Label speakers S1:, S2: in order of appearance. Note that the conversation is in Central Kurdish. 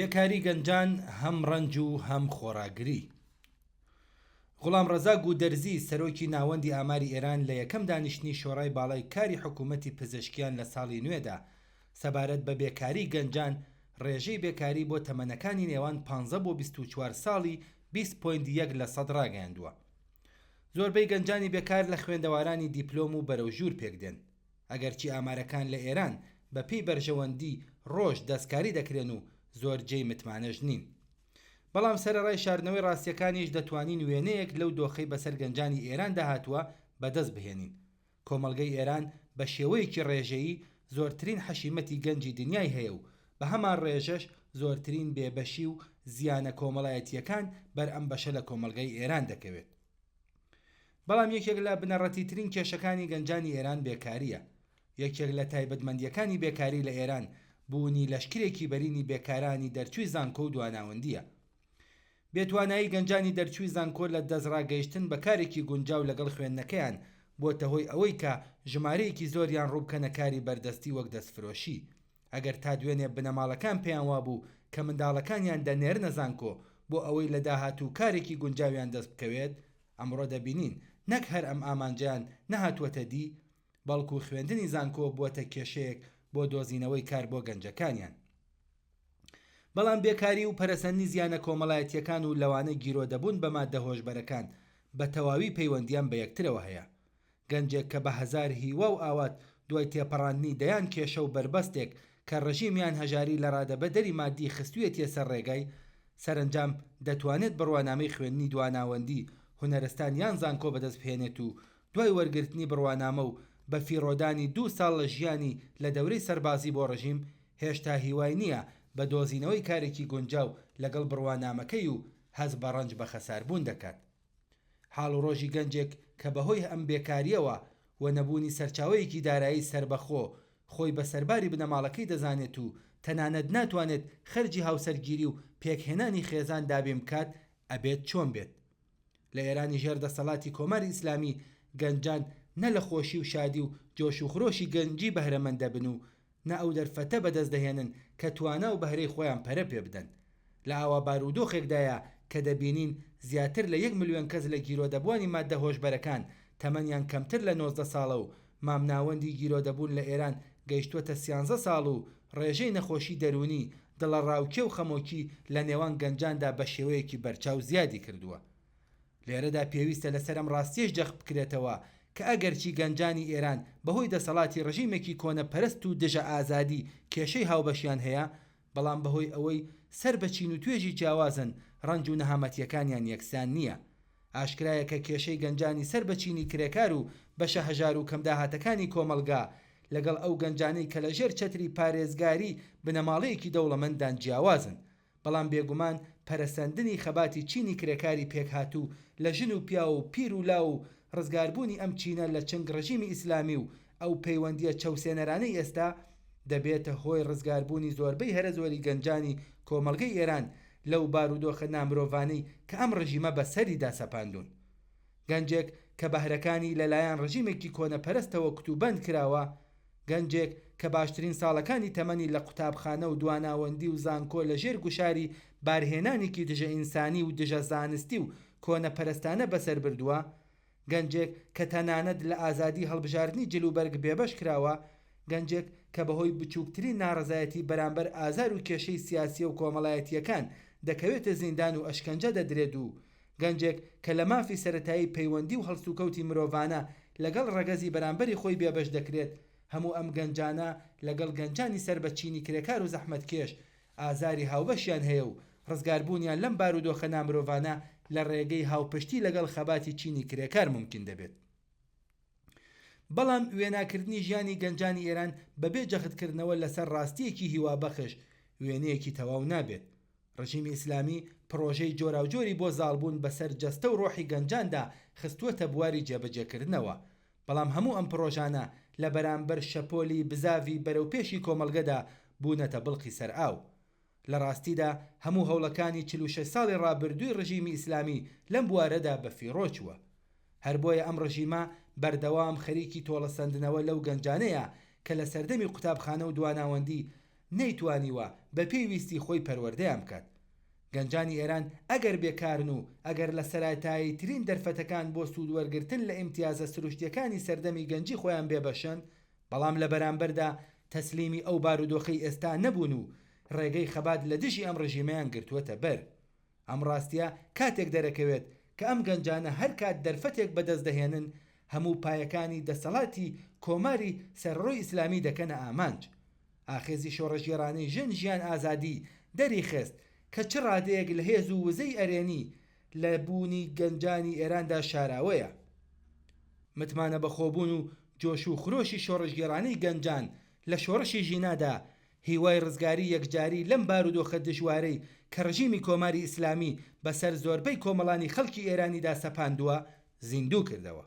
S1: بێکاری گەنجان هەم ڕەنج و هەم خۆراگری. غوڵام ڕەزا گودەرزی سەرۆکی ناوەندی ئاماری ئێران لە یەکەم دانیشتنی شۆڕای باڵای کاری حکوومەتی پزیشکیان لە ساڵی نوێدا سەبارەت بە بێکاری گەنجان ڕێژەی بێکاری بۆ تەمەنەکانی نێوان 15 بۆ 24 ساڵی 20.1 لە سەد ڕاگەیاندووە. زۆربەی گەنجانی بێکار لە خوێندەوارانی دیپلۆم و بەرەو ژوور پێکدێن، ئەگەرچی ئامارەکان لە ئێران بە پێی بەرژەوەندی ڕۆژ دەستکاری دەکرێن و زۆر جێی متمانەش نین. بەڵام سەرەڕای شاردنەوەی ڕاستیەکانیش دەتوانین وێنەیەک لەو دۆخەی بەسەر گەنجانی ئێران داهاتووە بەدەست بهێنین. کۆمەڵگەی ئێران بە شێوەیەکی ڕێژەیی زۆرترین حەشیمەتی گەنجی دنیای هەیە و بە هەمان ڕێژەش زۆرترین بێبەشی و زیانە کۆمەڵایەتیەکان بەرئەم بەشە لە کۆمەڵگەی ئێران دەکەوێت. بەڵام یەکێک لە بنەڕەتیترین کێشەکانی گەنجانی ئێران بێکاریە. یەکێک لە تایبەتمەندیەکانی بێکاری لە ئێران بوونی لەشکرێکی بەرینی بێکارانی دەرچووی زانکۆ و دواناوەندیە. بێتوانایی گەنجانی دەرچووی زانکۆ لە دەستڕاگەیشتن بە کارێکی گونجاو لەگەڵ خوێندنەکەیان بۆتە هۆی ئەوەی کە ژمارەیەکی زۆریان ڕووبکەنە کاری بەردەستی وەک دەستفرۆشی. ئەگەر تا دوێنێ بنەماڵەکان پێیان وابوو کە منداڵەکانیان دەنێرنە زانکۆ بۆ ئەوەی لە داهاتوو کارێکی گونجاویان دەست بکەوێت، ئەمڕۆ دەبینین نەک هەر ئەم ئامانجیان نەهاتووەتە دی، بەڵکو خوێندنی زانکۆ بووەتە کێشەیەک بۆ دۆزینەوەی کار بۆ گەنجەکانیان. بەڵام بێکاری و پەرەسەندنی زیانە کۆمەڵایەتیەکان و لەوانە گیرۆ دەبوون بە ماددە هۆشبەرەکان بە تەواوی پەیوەندیان بە یەکترەوە هەیە. گەنجێک کە بە هەزار هیوا و ئاوات دوای تێپەڕاندنی دەیان کێشە و بربەستێک کە ڕژیمیان هەژاری لە ڕادەبەدەری مادی خستوویەتیە سەر ڕێگای، سەرنجام دەتوانێت بڕوانامەی خوێندنی دواناوەندی هونەرستان یان زانکۆ بەدەست بهێنێت و دوای وەرگرتنی بڕوانامە و بە فیڕۆدانی 2 ساڵ لە ژیانی لە دەورەی سەربازی بۆ ڕژیم هێشتا هیوای نییە بە دۆزینەوەی کارێکی گونجاو لەگەڵ بڕوانامەکەی و هەز بە ڕەنج بە خەساربوون دەکات. حاڵ و ڕۆژی گەنجێک کە بەهۆی ئەم بێکاریەوە و نەبوونی سەرچاوەیەکی دارایی سربەخۆ خۆی بە سەرباری بنەماڵەکەی دەزانێت و تەنانەت ناتوانێت خەرجی هاوسەرگیری و پێکهێنانی خێزان دابێ بکات، ئەبێت چۆن بێت. لە ئێرانی ژێردەسەڵاتی کۆماری ئیسلامی گەنجان نە لە خۆشی و شادی و جۆش و خرۆشی گەنجی بەهرەمەند دەبن و نە ئەو دەرفەتە بەدەست دەهێنن کە توانە و بەهرەی خۆیان پەرە پێ بدەن. لە ئاوا بارودۆخێکدایە کە دەبینین زیاتر لە 1 ملیۆن کەس لە گیرۆدەبوانی ماددە هۆشبەرەکان تەمەنیان کەمتر لە 19 ساڵە و مامناوەندی گیرۆدەبوون لە ئێران گەیشتووەتە 13 ساڵ و ڕێژەی نەخۆشی دەرونی دڵە ڕاوکێ و خەمۆکی لە نێوان گەنجاندا بە شێوەیەکی بەرچاو زیادی کردووە. لێرەدا پێویستە لەسەر ئەم ڕاستیەش جەخت بکرێتەوە کە ئەگەرچی گەنجانی ئێران بەهۆی دەسەڵاتی ڕژیمێکی کۆنە پەرست و دژە ئازادی کێشەی هاوبەشیان هەیە، بەڵام بەهۆی ئەوەی سەر بەچین و توێژی جیاوازن ڕەنج و نەهامەتیەکانیان یەکسان نییە. ئاشکرایە کە کێشەی گەنجانی سەر بەچینی کرێکار و بەشە هەژار و کەمداهاتەکانی کۆمەلگا لەگەڵ ئەو گەنجانەی کە لە ژێر چەتری پارێزگاری بنەماڵەیەکی دەوڵەمەندان جیاوازن. بەڵام بێگومان پەرەسەندنی خەباتی چینی کرێکاری پێکهاتوو لە ژن و پیا و پیر و لا و ڕزگاربوونی ئەم چینە لە چنگ ڕژیمی ئیسلامی و ئەو پەیوەندیە چەوسێنەرانەی ئێستا دەبێتە هۆی ڕزگاربوونی زۆربەی هەرە زۆری گەنجانی کۆمەڵگەی ئێران لەو بارودۆخە نامرۆڤانەی کە ئەم ڕژیمە بەسەریدا سەپاندون. گەنجێک کە بەهرەکانی لەلایەن ڕژیمێکی کۆنەپەرستەوە کوتوبەند کراوە، گەنجێک کە باشترین ساڵەکانی تەمەنی لە قوتابخانە و دواناوەندی و زانکۆ لە ژێر گوشاری بارهێنانێکی دژە ئینسانی و دژە زانستی و کۆنەپەرستانە بەسەر بردووە، گەنجێک کە تەنانەت لە ئازادی هەڵبژاردننی جلوبەرگ بێبەش کراوە، گەنجێک کە بەهۆی بچووکترین ناڕزایەتی بەرامبەر ئازار و کێشەی سیاسی و کۆمەڵایەتیەکان دەکەوێتە زیندان و ئەشکەنجە دەدرێت و گەنجێک کە لە مافی سەرەتایی پەیوەندی و هەڵسوکەوتی مرۆڤانە لەگەڵ ڕەگەزی بەرامبەری خۆی بێبەش دەکرێت. هەموو ئەم گەنجانە لەگەڵ گەنجانی سربەچینی کرێکار و زەحمەتکێش ئازاری هاوبەشیان هەیە و ڕزگاربوونیان لەم بارودۆخە نامرۆڤانە لە ڕێگەی هاوپشتی لەگەڵ خەباتی چینی کرێکار ممکن دەبێت. بەڵام وێناکردنی ژیانی گەنجانی ئێران بەبێ جەختکردنەوە لەسەر ڕاستیەکی هیوابەخش وێنەیەکی تەواو نابێت. ڕژیمی ئیسلامی پرۆژەی جۆراوجۆری بۆ زاڵبوون بەسەر جەستە و ڕۆحی گەنجاندا خستووەتە بواری جێبەجێکردنەوە، بەڵام هەموو ئەم پرۆژانە لە بەرامبەر شەپۆلی بزاوی بەرەوپێشی کۆمەلگەدا بوونەتە بڵقی سەر ئاو. لە ڕاستیدا هەموو هەوڵەکانی 46 ساڵی ڕابردووی ڕژیمی ئیسلامی لەم بوارەدا بەفیڕۆچووە. هەر بۆیە ئەم ڕژیمە بەردەوام خەریکی تۆڵەسەندنەوە لەو گەنجانەیە کە لە سەردەمی قوتابخانە و دواناوەندی نەیتوانیوە بە پێویستی خۆی پەروەردەیان بکات. گەنجانی ئێران ئەگەر بێکارن و ئەگەر لە سەرەتایی ترین دەرفەتەکان بۆ سوودوەرگرتن لە ئیمتیازە سروشتیەکانی سەردەمی گەنجی خۆیان بێبەشن، بەڵام لە بەرامبەردا تەسلیمی ئەو بارودۆخەی ئێستا نەبوون و ڕێگەی خەبات لە دژی ئەم ڕژیمەیان گرتووەتە بەر. ئەم ڕاستیە کاتێک دەرەکەوێت کە ئەم گەنجانە هەر کات دەرفەتێک بەدەست دەهێنن هەموو پایەکانی دەسەڵاتی کۆماری سەرڕۆی ئیسلامی دەکەنە ئامانج. ئاخێزی شۆڕەژگێڕانەی ژن ژیان ئازادی دەری خست کە چ ڕادەیەک لە هێز و وزەی ئەرێنی لە بوونی گەنجانی ئێراندا شاراوەیە. متمانە بەخۆبوون و جۆش و خرۆشی شۆڕژگێڕانەی گەنجان لە شۆڕشی ژینادا هیوای ڕزگاری یەکجاری لەم بارودۆخە دژوارەی کە ڕژیمی کۆماری ئیسلامی بەسەر زۆربەی کۆمەڵانی خەڵکی ئێرانیدا سەپاندووە زیندوو کردەوە.